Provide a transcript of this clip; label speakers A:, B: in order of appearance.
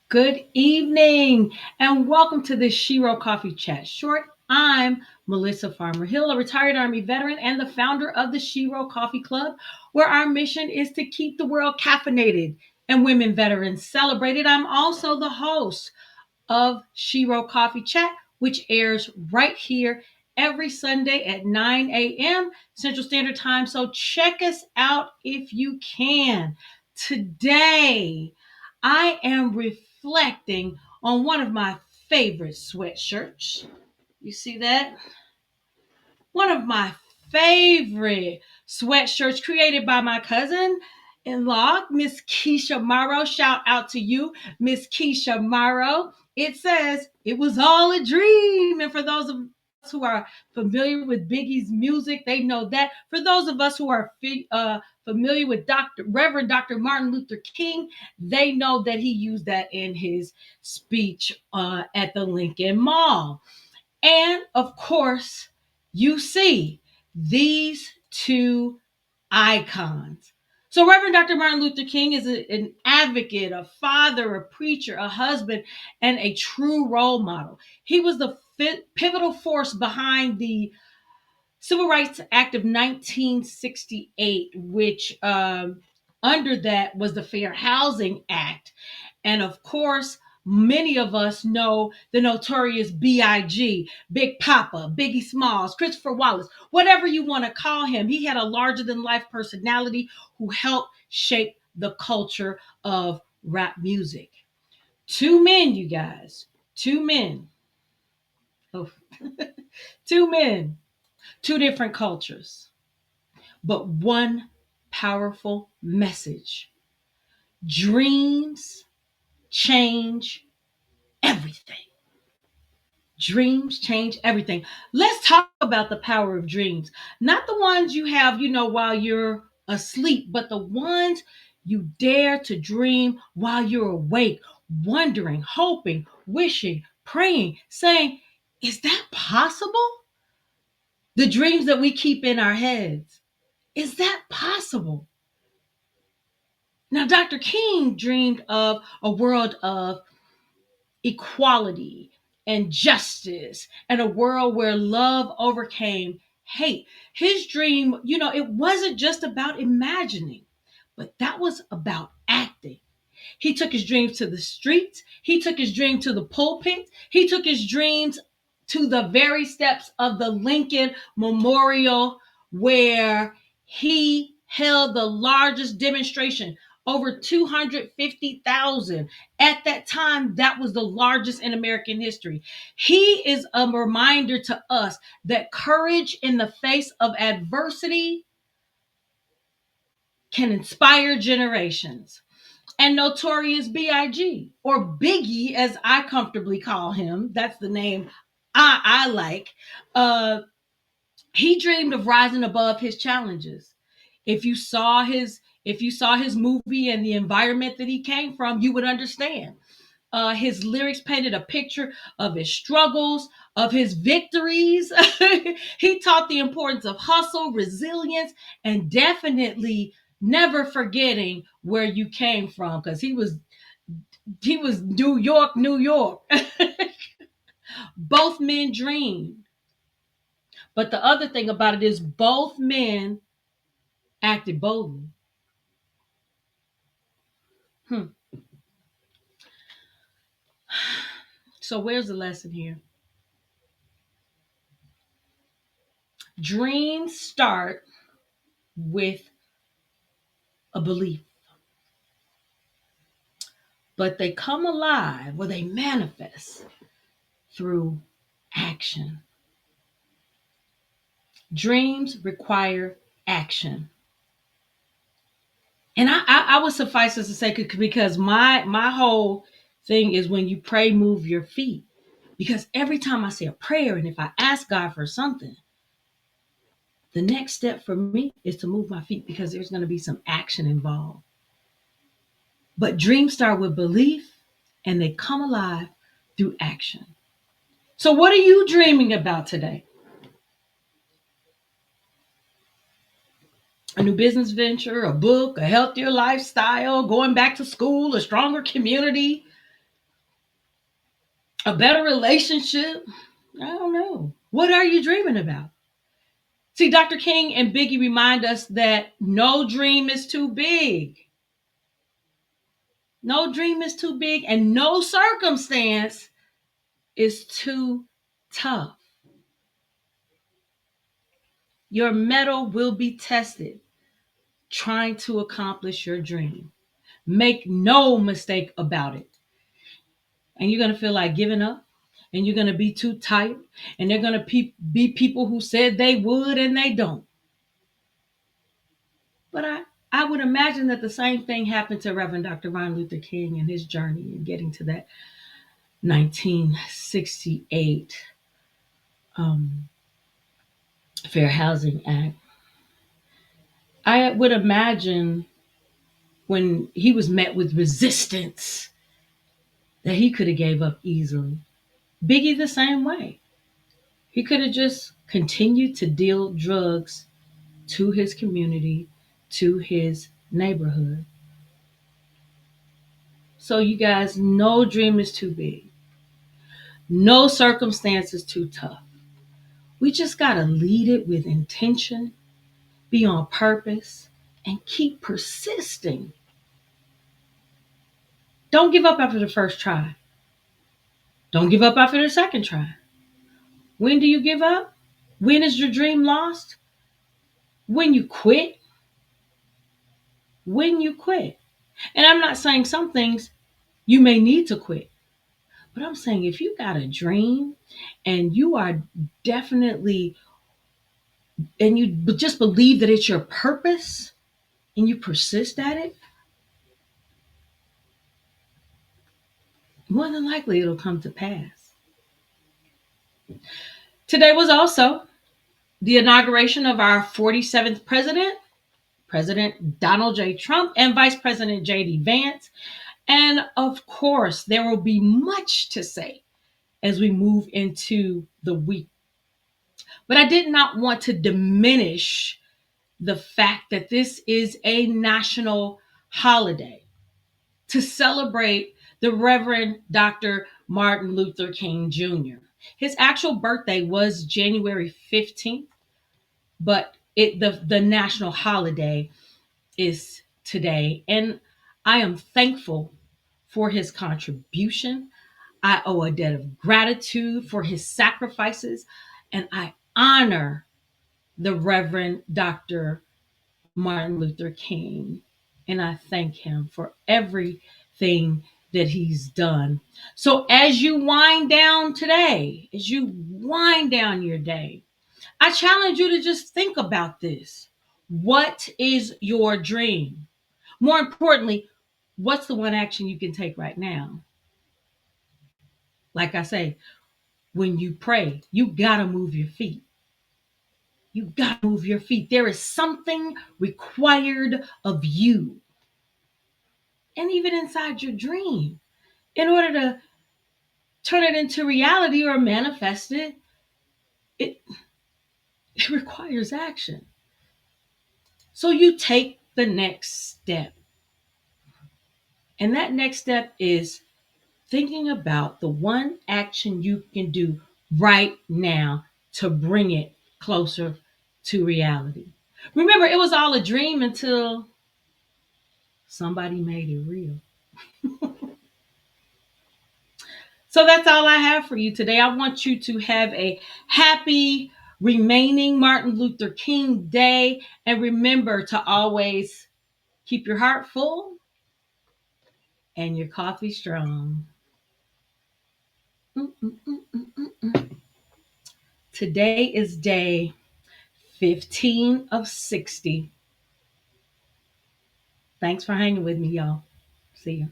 A: Good evening and welcome to the Shiro Coffee Chat Short. I'm Melissa Farmer Hill, a retired Army veteran and the founder of the Shiro Coffee Club, where our mission is to keep the world caffeinated and women veterans celebrated. I'm also the host of Shiro Coffee Chat, which airs right here every Sunday at 9 a.m. Central Standard Time. So check us out if you can. Today, I am reflecting on one of my favorite sweatshirts. You see that? One of my favorite sweatshirts created by my cousin in law, Miss Keisha Morrow. Shout out to you, Miss Keisha Morrow. It says, "It was all a dream." And for those of us who are familiar with Biggie's music, they know that. For those of us who are familiar with Reverend Dr. Martin Luther King, they know that he used that in his speech at the Lincoln Mall. And of course, you see these two icons. So, Reverend Dr. Martin Luther King is an advocate, a father, a preacher, a husband, and a true role model. He was the pivotal force behind the Civil Rights Act of 1968, which under that was the Fair Housing Act. And of course, many of us know the notorious B.I.G., Big Papa, Biggie Smalls, Christopher Wallace, whatever you want to call him. He had a larger than life personality who helped shape the culture of rap music. Two men, you guys, two men. Oh, two men, two different cultures, but one powerful message. Dreams change everything. Dreams change everything. Let's talk about the power of dreams. Not the ones you have, while you're asleep, but the ones you dare to dream while you're awake, wondering, hoping, wishing, praying, saying, is that possible? The dreams that we keep in our heads. Is that possible? Now, Dr. King dreamed of a world of equality and justice and a world where love overcame hate. His dream, it wasn't just about imagining, but that was about acting. He took his dreams to the streets. He took his dream to the pulpit. He took his dreams to the very steps of the Lincoln Memorial, where he held the largest demonstration, over 250,000. At that time, that was the largest in American history. He is a reminder to us that courage in the face of adversity can inspire generations. And Notorious BIG, or Biggie, as I comfortably call him, that's the name I like. He dreamed of rising above his challenges. If you saw his movie and the environment that he came from, you would understand. His lyrics painted a picture of his struggles, of his victories. He taught the importance of hustle, resilience, and definitely never forgetting where you came from, because he was New York, New York. Both men dreamed. But the other thing about it is both men acted boldly. Hmm. So where's the lesson here? Dreams start with a belief, but they come alive, or they manifest through action. Dreams require action. And I would suffice this to say, because my whole thing is, when you pray, move your feet. Because every time I say a prayer, and if I ask God for something, the next step for me is to move my feet, because there's going to be some action involved. But dreams start with belief, and they come alive through action. So what are you dreaming about today? A new business venture, a book, a healthier lifestyle, going back to school, a stronger community? A better relationship? I don't know. What are you dreaming about? See, Dr. King and Biggie remind us that no dream is too big. No dream is too big, and no circumstance is too tough. Your mettle will be tested trying to accomplish your dream. Make no mistake about it. And you're going to feel like giving up, and you're going to be too tired, and they're going to be people who said they would and they don't. But I would imagine that the same thing happened to Reverend Dr. Martin Luther King and his journey in getting to that 1968 um, Fair Housing Act. I would imagine when he was met with resistance that he could have gave up easily. Biggie the same way. He could have just continued to deal drugs to his community, to his neighborhood. So you guys, no dream is too big. No circumstance is too tough. We just got to lead it with intention, be on purpose, and keep persisting. Don't give up after the first try. Don't give up after the second try. When do you give up? When is your dream lost? When you quit. When you quit. And I'm not saying some things you may need to quit, but I'm saying if you got a dream and you are definitely, and you just believe that it's your purpose and you persist at it, more than likely it'll come to pass. Today was also the inauguration of our 47th president, President Donald J. Trump, and Vice President J.D. Vance. And of course, there will be much to say as we move into the week. But I did not want to diminish the fact that this is a national holiday to celebrate the Reverend Dr. Martin Luther King Jr. His actual birthday was January 15th, but the national holiday is today. And I am thankful for his contribution. I owe a debt of gratitude for his sacrifices, and I honor the Reverend Dr. Martin Luther King, and I thank him for everything that he's done. So as you wind down today, as you wind down your day, I challenge you to just think about this. What is your dream? More importantly, what's the one action you can take right now? Like I say, when you pray, you got to move your feet. You got to move your feet. There is something required of you. And even inside your dream, in order to turn it into reality or manifest it, it, it requires action. So you take the next step. And that next step is thinking about the one action you can do right now to bring it closer to reality. Remember, it was all a dream until somebody made it real. So that's all I have for you today. I want you to have a happy remaining Martin Luther King Day. And remember to always keep your heart full and your coffee strong. Mm, mm, mm, mm, mm, mm. Today is day 15 of 60. Thanks for hanging with me, y'all. See ya.